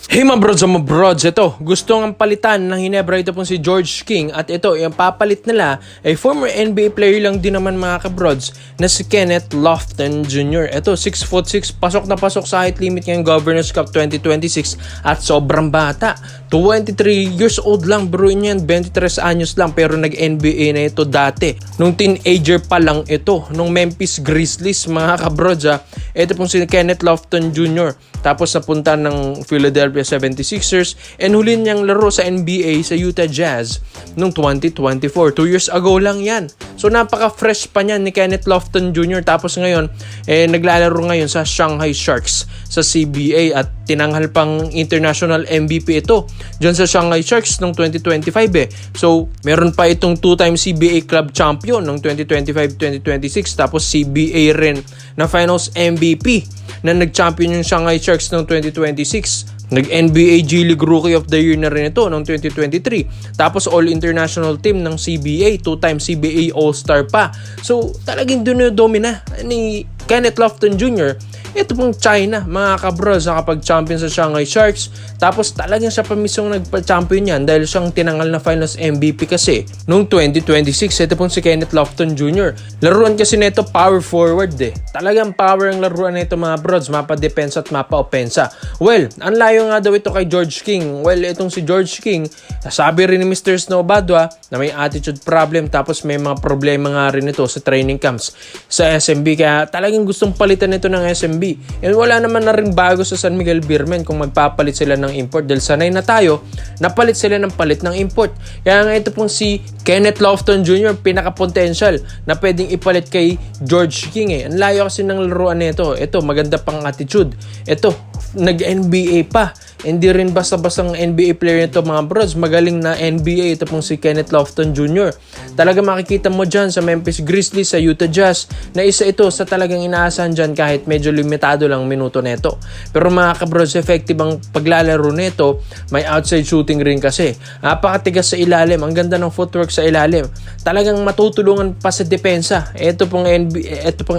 Hey mga brods, ito, gusto ng palitan ng Hinebra ito pong si George King at ito, yung papalit nila ay former NBA player lang din naman mga kabrods na si Kenneth Lofton Jr. Ito, 6'6", pasok na pasok sa height limit ngayong Governors Cup 2026 at sobrang bata. 23 years old lang bro niyan, 23 anyos lang pero nag-NBA na ito dati. Nung teenager pa lang ito, nung Memphis Grizzlies mga kabrods ito pong si Kenneth Lofton Jr. Tapos napunta ng Philadelphia 76ers and huli niyang laro sa NBA sa Utah Jazz noong 2024. 2 years ago lang yan. So napaka-fresh pa niyan ni Kenneth Lofton Jr. Tapos ngayon, naglalaro ngayon sa Shanghai Sharks sa CBA at tinanghal pang international MVP ito dyan sa Shanghai Sharks noong 2025 So meron pa itong 2-time CBA club champion noong 2025-2026 tapos CBA rin na finals MVP na nag-champion yung Shanghai Sharks noong 2026. Nag-NBA G League Rookie of the Year na rin ito noong 2023. Tapos All-International Team ng CBA, 2-time CBA All-Star pa. So talagang dinodomina ni Kenneth Lofton Jr. Ito pong China, mga kabros, nakapag-champion sa Shanghai Sharks. Tapos talagang siya pa mismong nagpa-champion yan dahil siyang tinangal na finals MVP kasi. Noong 2026, ito pong si Kenneth Lofton Jr. Laruan kasi nito power forward Talagang power ang laruan nito mga brods, mapa-depensa at mapa-opensa. Well, ang layo nga daw ito kay George King. Well, itong si George King, sabi rin ni Mr. Snow Badwa na may attitude problem tapos may mga problema nga rin ito sa training camps sa SMB. Kaya talagang gustong palitan ito ng SMB. And wala naman na rin bago sa San Miguel Beermen kung magpapalit sila ng import dahil sanay na tayo, napalit sila ng palit ng import. Kaya nga ito pong si Kenneth Lofton Jr. pinaka-potential na pwedeng ipalit kay George King Ang layo kasi ng laruan nito. Ito, maganda pang attitude. Ito, nag-NBA pa. Hindi rin basta-bastang NBA player nito mga bros. Magaling na NBA ito pong si Kenneth Lofton Jr. Talaga makikita mo dyan sa Memphis Grizzlies, sa Utah Jazz na isa ito sa talagang inaasahan dyan kahit medyo limitado lang minuto neto. Pero mga kabros, effective ang paglalaro neto. May outside shooting rin kasi. Napakatigas sa ilalim. Ang ganda ng footwork sa ilalim. Talagang matutulungan pa sa depensa. Ito pong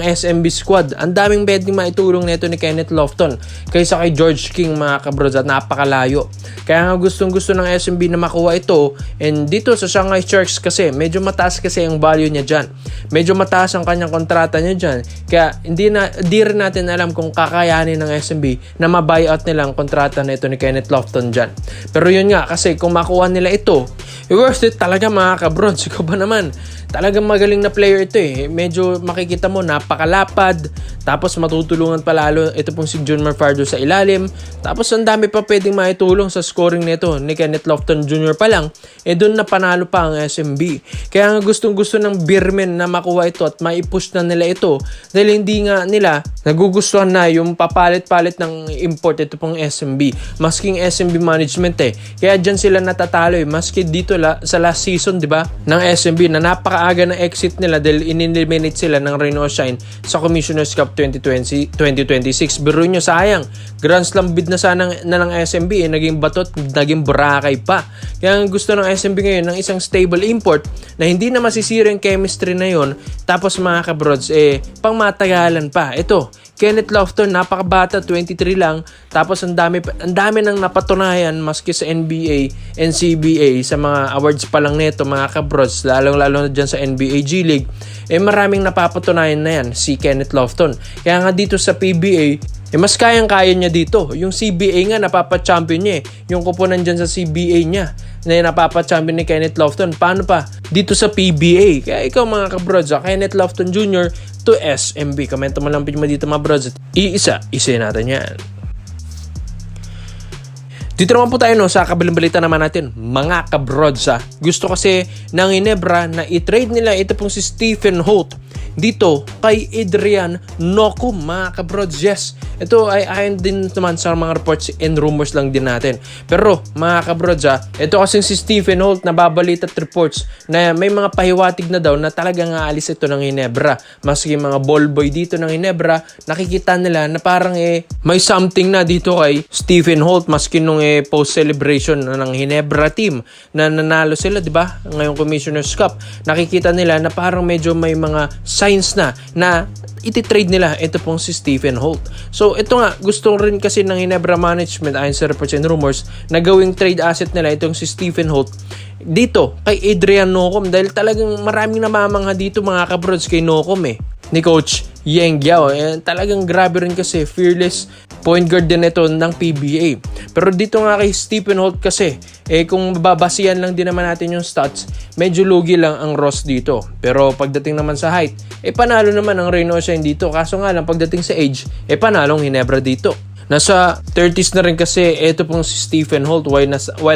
SMB squad. Ang daming pwedeng maitulong neto ni Kenneth Lofton kaysa kay George King mga kabros at napakalayo. Kaya nga gustong-gusto ng SMB na makuha ito. And dito sa Shanghai Sharks kasi medyo mataas kasi ang value niya dyan. Medyo mataas ang kanyang kontrata niya dyan. Kaya hindi rin natin alam kung kakayanin ng SMB na ma-buyout nila ang kontrata na ito ni Kenneth Lofton dyan. Pero yun nga kasi kung makuha nila ito, worth it talaga mga kabrods. Ikaw ba naman? Talagang magaling na player ito Medyo makikita mo napakalapad. Tapos matutulungan pa lalo ito pong si Jun Marfardo sa ilalim. Tapos ang dami pa pwedeng maitulong sa scoring nito ni Kenneth Lofton Jr. pa lang. Doon na panalo pa ang SMB. Kaya nga gustong-gusto ng Beermen na makuha ito at maipush na nila ito. Dahil hindi nga nila nagugustuhan na yung papalit-palit ng import ito pong SMB. Masking SMB management Kaya dyan sila natatalo Maski dito sa last season, di ba? Ng SMB na napakaaga ng exit nila dahil in-eliminate sila ng Rain or Shine sa Commissioner's Cup 2026. Biro nyo, sayang. Grand Slam bid na sana ng SMB naging batot, naging Boracay pa. Kaya gusto ng SMB ngayon ng isang stable import na hindi na masisira yung chemistry na yon. Tapos mga kabrods, pang matagalan pa. Ito, Kenneth Lofton, napakabata, 23 lang. Tapos ang dami nang napatunayan maski sa NBA and CBA sa mga awards pa lang nito mga kabrods, lalong-lalo na dyan sa NBA G League. Maraming napapatunayan na yan si Kenneth Lofton. Kaya nga dito sa PBA, mas kayang-kaya niya dito. Yung CBA nga, napapa-champion niya Yung kupunan dyan sa CBA niya na napapa-champion ni Kenneth Lofton. Paano pa? Dito sa PBA. Kaya ikaw mga kabrods, Kenneth Lofton Jr. to SMB. Komento mo lang mo dito mga brods. Isa natin yan. Dito naman po tayo sa kabilang balita naman natin, mga kabrods. Gusto kasi ng Hinebra na i-trade nila ito pong si Stephen Holt dito kay Adrian Nocum, mga kabrods. Yes, ito ay ayon din naman sa mga reports and rumors lang din natin. Pero mga kabrods, ito kasing si Stephen Holt na babalita at reports na may mga pahiwatig na daw na talagang aalis ito ng Hinebra. Maski mga ball boy dito ng Hinebra, nakikita nila na parang may something na dito kay Stephen Holt. Maski nung post-celebration ng Hinebra team na nanalo sila, di ba? Ngayong Commissioner's Cup, nakikita nila na parang medyo may mga signs na iti-trade nila ito pong si Stephen Holt. So ito nga, gusto rin kasi ng Ginebra management ayon sa reports and rumors na gawing trade asset nila itong si Stephen Holt dito kay Adrian Nocum dahil talagang maraming namamangha dito mga kabrods kay Nocum ni Coach Yeng Guiao. Talagang grabe rin kasi, fearless point guard din ito ng PBA. Pero dito nga kay Stephen Holt kasi, kung babasihan lang din naman natin yung stats, medyo lugi lang ang Ross dito. Pero pagdating naman sa height, panalo naman ang Reno Shine dito. Kaso nga lang, pagdating sa age, panalong Ginebra dito. Nasa 30s na rin kasi ito pong si Stephen Holt while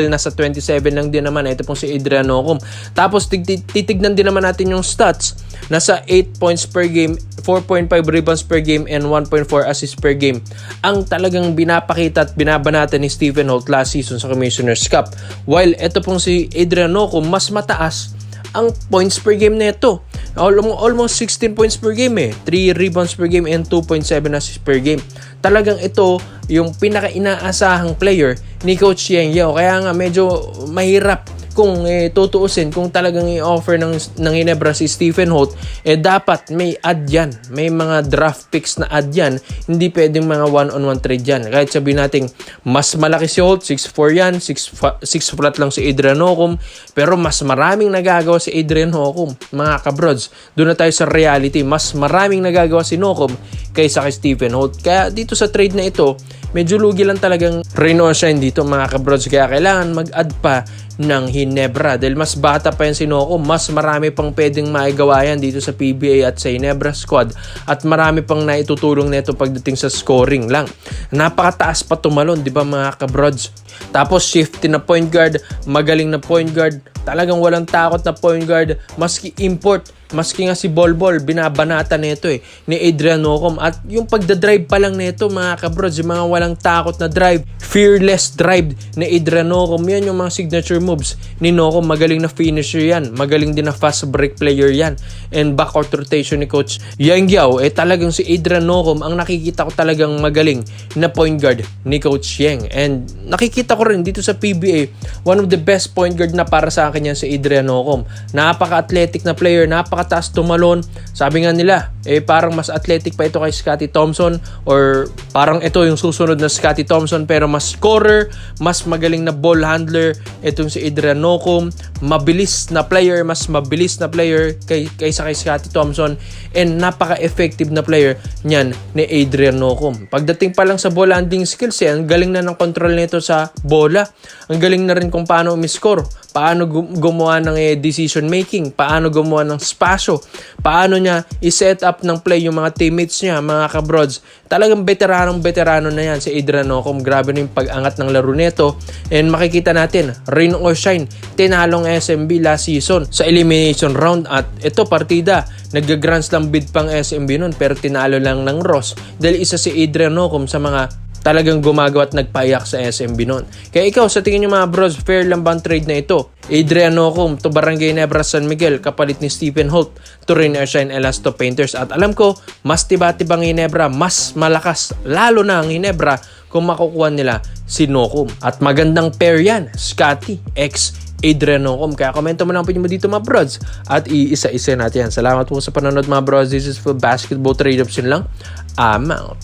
nasa 27 lang din naman ito pong si Adrian Nocum. Tapos titignan din naman natin yung stats. Nasa 8 points per game, 4.5 rebounds per game, and 1.4 assists per game. Ang talagang binapakita at binabanatan ni Stephen Holt last season sa Commissioner's Cup. While ito pong si Adrian Nocum mas mataas ang points per game nito. Almost 16 points per game 3 rebounds per game and 2.7 assists per game. Talagang ito yung pinaka-inaasahang player ni Coach Yeng Guiao. Kaya nga medyo mahirap kung tutuusin, kung talagang i-offer ng Ginebra si Stephen Holt, dapat may add yan. May mga draft picks na add yan. Hindi pwedeng mga one-on-one trade yan. Kahit sabihin natin, mas malaki si Holt, 6'4 yan, 6 flat lang si Adrian Nocum, pero mas maraming nagagawa si Adrian Nocum. Mga kabrods, doon na tayo sa reality. Mas maraming nagagawa si Nocum kaysa kay Stephen Holt. Kaya dito sa trade na ito, medyo lugi lang talagang Reno Shine dito mga kabrods. Kaya kailangan mag-add pa ng Ginebra dahil mas bata pa yan si Nocum, mas marami pang pwedeng maigawa yan dito sa PBA at sa Ginebra squad at marami pang naitutulong nito pagdating sa scoring lang. Napakataas pa tumalon, di ba mga kabrods? Tapos shift na point guard, magaling na point guard, talagang walang takot na point guard, maski import, maski nga si Bolbol, binabanata nito ni Adrian Nocum. At yung pagdadrive pa lang nito mga kabrods, yung mga walang takot na drive, fearless drive ni Adrian Nocum, yan yung mga signature moves ni Nocum. Magaling na finisher yan, magaling din na fast break player yan, and backcourt rotation ni Coach Yeng Guiao. Talagang si Adrian Nocum ang nakikita ko talagang magaling na point guard ni Coach Yeng, and nakikita ko rin dito sa PBA, one of the best point guard na para sa akin yan si Adrian Nocum. Napaka-athletic na player, napakataas tumalon. Sabi nga nila, parang mas athletic pa ito kay Scottie Thompson, or parang ito yung susunod na Scottie Thompson, pero mas scorer, mas magaling na ball handler itong si Adrian Nocum. Mabilis na player, mas mabilis na player kaysa kay Scottie Thompson, and napaka-effective na player niyan ni Adrian Nocum. Pagdating pa lang sa ball handling skills, ang galing na ng control nito sa bola. Ang galing na rin kung paano umiscore, paano gumawa ng decision making, paano gumawa ng spasyo, paano niya i-set up ng play yung mga teammates niya, mga kabrods. Talagang veterano na yan si Adrian Nocum. Grabe na yung pag-angat ng laro nito, and makikita natin, rain or shine, tinalong SMB last season sa elimination round. At ito partida, nag-Grand Slam bid pang SMB nun, pero tinalo lang ng Ross dahil isa si Adrian Nocum sa mga talagang gumagawa at nagpaiyak sa SMB noon. Kaya ikaw, sa tingin nyo mga bros, fair lang ba ang trade na ito? Adrian Nocum to Barangay Ginebra San Miguel kapalit ni Stephen Holt to Rain or Shine Elasto Painters. At alam ko, mas tiba-tibang Ginebra, mas malakas, lalo na ang Ginebra kung makukuha nila si Nocum. At magandang pair yan, Scottie x Adrian Nocum. Kaya komento mo lang po mo dito mga bros at iisa-isa natin yan. Salamat po sa panonood mga bros. This is for Basketball Trade Option lang. I'm out.